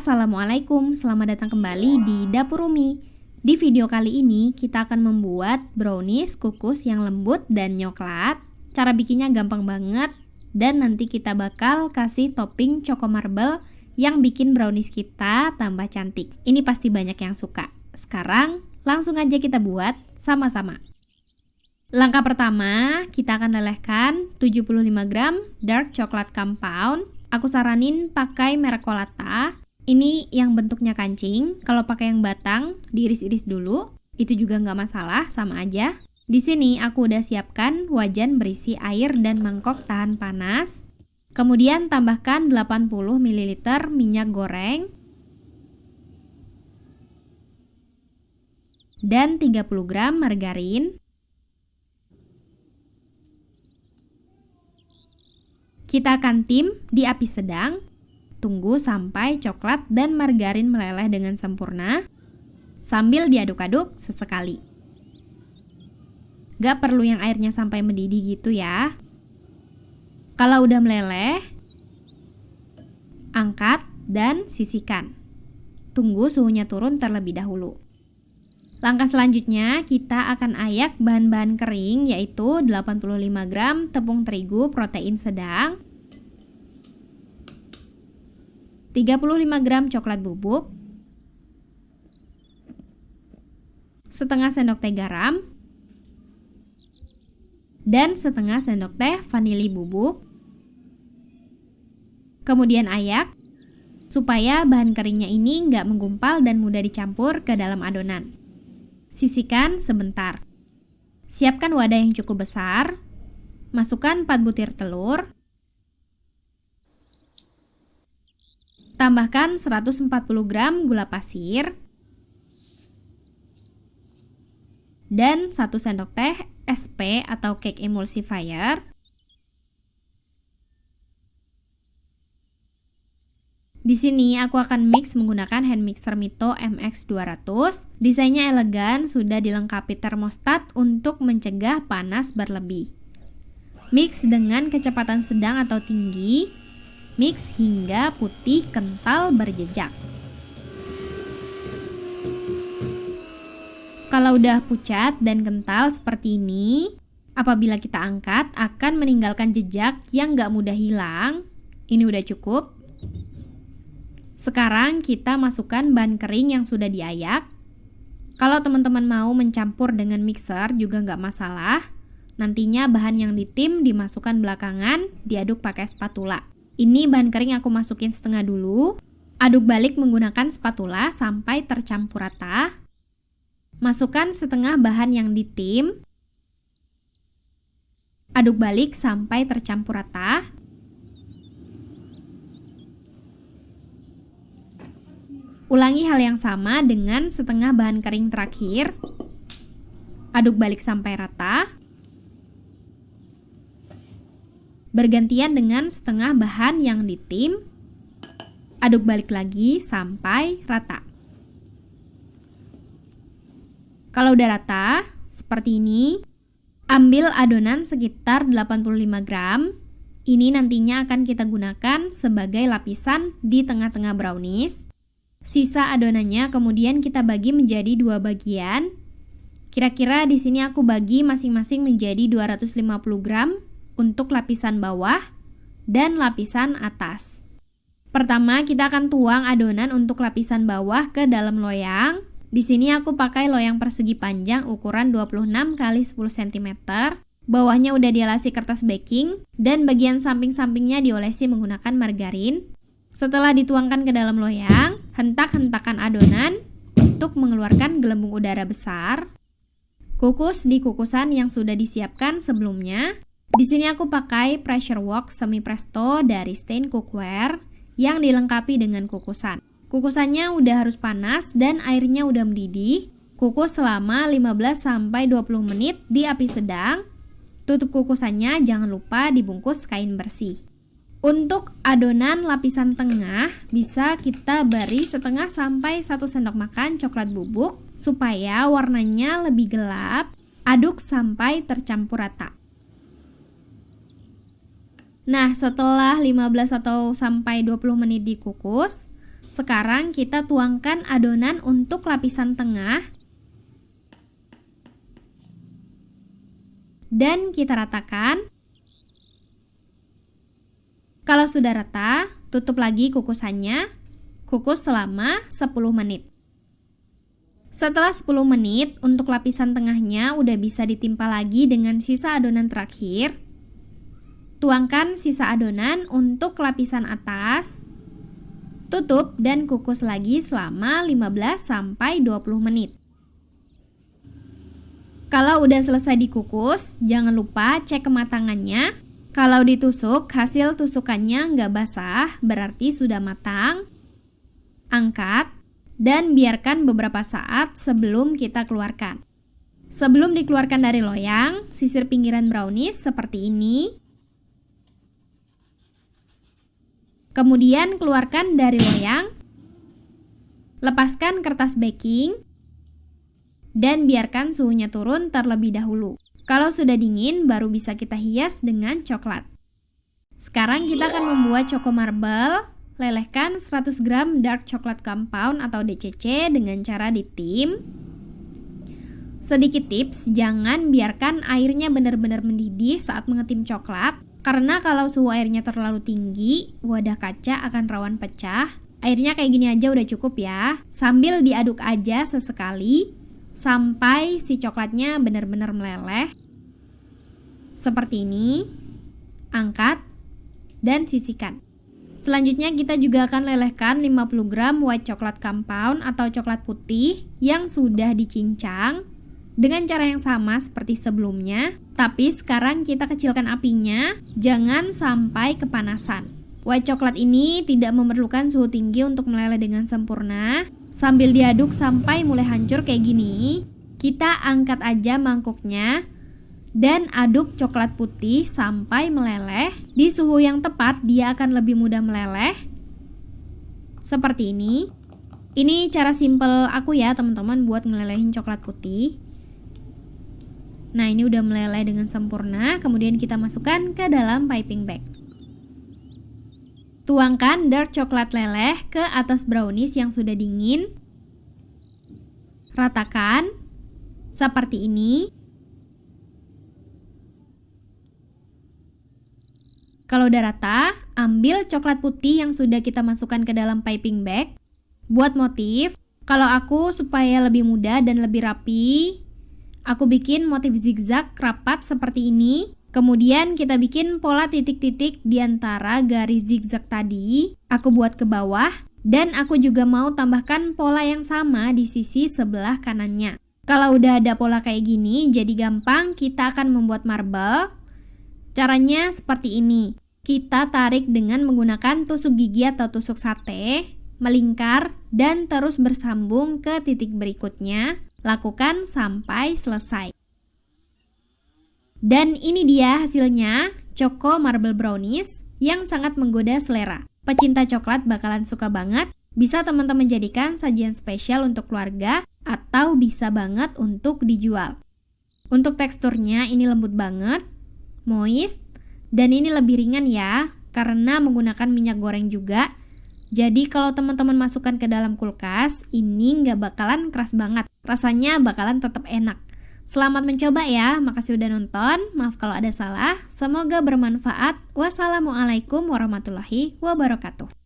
Assalamualaikum, selamat datang kembali di Dapur Umi. Di video kali ini kita akan membuat brownies kukus yang lembut dan coklat. Cara bikinnya gampang banget dan nanti kita bakal kasih topping Choco Marble yang bikin brownies kita tambah cantik. Ini pasti banyak yang suka. Sekarang langsung aja kita buat sama-sama. Langkah pertama, kita akan lelehkan 75 gram dark chocolate compound. Aku saranin pakai merek Colata. Ini yang bentuknya kancing. Kalau pakai yang batang, diiris-iris dulu. Itu juga nggak masalah, sama aja. Di sini aku udah siapkan wajan berisi air dan mangkok tahan panas. Kemudian tambahkan 80 ml minyak goreng dan 30 gram margarin. Kita akan tim di api sedang. Tunggu sampai coklat dan margarin meleleh dengan sempurna sambil diaduk-aduk sesekali. Gak perlu yang airnya sampai mendidih gitu ya. Kalau udah meleleh, angkat dan sisihkan. Tunggu suhunya turun terlebih dahulu. Langkah selanjutnya kita akan ayak bahan-bahan kering, yaitu 85 gram tepung terigu protein sedang, 35 gram coklat bubuk, setengah sendok teh garam, dan setengah sendok teh vanili bubuk. Kemudian ayak supaya bahan keringnya ini nggak menggumpal dan mudah dicampur ke dalam adonan. Sisihkan sebentar. Siapkan wadah yang cukup besar. Masukkan 4 butir telur. Tambahkan 140 gram gula pasir dan 1 sendok teh SP atau cake emulsifier. Di sini aku akan mix menggunakan hand mixer Mito MX200. Desainnya elegan, sudah dilengkapi termostat untuk mencegah panas berlebih. Mix dengan kecepatan sedang atau tinggi. Mix hingga putih kental berjejak. Kalau udah pucat dan kental seperti ini, apabila kita angkat akan meninggalkan jejak yang gak mudah hilang. Ini udah cukup. Sekarang kita masukkan bahan kering yang sudah diayak. Kalau teman-teman mau mencampur dengan mixer juga gak masalah. Nantinya bahan yang ditim dimasukkan belakangan, diaduk pakai spatula. Ini bahan kering aku masukin setengah dulu. Aduk balik menggunakan spatula sampai tercampur rata. Masukkan setengah bahan yang ditim. Aduk balik sampai tercampur rata. Ulangi hal yang sama dengan setengah bahan kering terakhir. Aduk balik sampai rata. Bergantian dengan setengah bahan yang ditim. Aduk balik lagi sampai rata. Kalau udah rata, seperti ini, ambil adonan sekitar 85 gram. Ini nantinya akan kita gunakan sebagai lapisan di tengah-tengah brownies. Sisa adonannya kemudian kita bagi menjadi 2 bagian. Kira-kira di sini aku bagi masing-masing menjadi 250 gram untuk lapisan bawah dan lapisan atas. Pertama, kita akan tuang adonan untuk lapisan bawah ke dalam loyang. Di sini aku pakai loyang persegi panjang ukuran 26 x 10 cm. Bawahnya udah dialasi kertas baking dan bagian samping-sampingnya diolesi menggunakan margarin. Setelah dituangkan ke dalam loyang, hentak-hentakan adonan untuk mengeluarkan gelembung udara besar. Kukus di kukusan yang sudah disiapkan sebelumnya. Di sini aku pakai pressure wok semi presto dari Stain Cookware yang dilengkapi dengan kukusan. Kukusannya udah harus panas dan airnya udah mendidih. Kukus selama 15-20 menit di api sedang. Tutup kukusannya, jangan lupa dibungkus kain bersih. Untuk adonan lapisan tengah bisa kita beri setengah sampai 1 sendok makan coklat bubuk supaya warnanya lebih gelap. Aduk sampai tercampur rata. Nah, setelah 15 atau sampai 20 menit dikukus, Sekarang kita tuangkan adonan untuk lapisan tengah dan kita ratakan. Kalau sudah rata, tutup lagi kukusannya. Kukus selama 10 menit. Setelah 10 menit, untuk lapisan tengahnya udah bisa ditimpa lagi dengan sisa adonan terakhir. Tuangkan sisa adonan untuk lapisan atas. Tutup dan kukus lagi selama 15-20 menit. Kalau udah selesai dikukus, jangan lupa cek kematangannya. Kalau ditusuk, hasil tusukannya nggak basah, berarti sudah matang. Angkat dan biarkan beberapa saat sebelum kita keluarkan. Sebelum dikeluarkan dari loyang, sisir pinggiran brownies seperti ini. Kemudian keluarkan dari loyang. Lepaskan kertas baking dan biarkan suhunya turun terlebih dahulu. Kalau sudah dingin, baru bisa kita hias dengan coklat. Sekarang kita akan membuat choco marble. Lelehkan 100 gram dark chocolate compound atau DCC dengan cara ditim. Sedikit tips, jangan biarkan airnya benar-benar mendidih saat mengetim coklat. Karena kalau suhu airnya terlalu tinggi, wadah kaca akan rawan pecah. Airnya kayak gini aja udah cukup ya. Sambil diaduk aja sesekali sampai si coklatnya benar-benar meleleh. Seperti ini. Angkat dan sisihkan. Selanjutnya kita juga akan lelehkan 50 gram white chocolate compound atau coklat putih yang sudah dicincang dengan cara yang sama seperti sebelumnya. Tapi sekarang kita kecilkan apinya, jangan sampai kepanasan. White coklat ini tidak memerlukan suhu tinggi untuk meleleh dengan sempurna. Sambil diaduk sampai mulai hancur kayak gini, kita angkat aja mangkuknya dan aduk coklat putih sampai meleleh. Di suhu yang tepat dia akan lebih mudah meleleh. Seperti ini. Ini cara simple aku ya teman-teman buat ngelelehin coklat putih. Nah, ini udah meleleh dengan sempurna. Kemudian kita masukkan ke dalam piping bag. Tuangkan dark coklat leleh ke atas brownies yang sudah dingin. Ratakan seperti ini. Kalau udah rata, ambil coklat putih yang sudah kita masukkan ke dalam piping bag. Buat motif, kalau aku supaya lebih mudah dan lebih rapi, aku bikin motif zigzag rapat seperti ini. Kemudian kita bikin pola titik-titik di antara garis zigzag tadi. Aku buat ke bawah dan aku juga mau tambahkan pola yang sama di sisi sebelah kanannya. Kalau udah ada pola kayak gini, jadi gampang kita akan membuat marble. Caranya seperti ini. Kita tarik dengan menggunakan tusuk gigi atau tusuk sate, melingkar dan terus bersambung ke titik berikutnya. Lakukan sampai selesai. Dan ini dia hasilnya, choco marble brownies yang sangat menggoda selera. Pecinta coklat bakalan suka banget. Bisa teman-teman jadikan sajian spesial untuk keluarga atau bisa banget untuk dijual. Untuk teksturnya ini lembut banget, moist, dan ini lebih ringan ya, karena menggunakan minyak goreng juga. Jadi kalau teman-teman masukkan ke dalam kulkas, ini nggak bakalan keras banget. Rasanya bakalan tetap enak. Selamat mencoba ya, makasih udah nonton. Maaf kalau ada salah, semoga bermanfaat. Wassalamualaikum warahmatullahi wabarakatuh.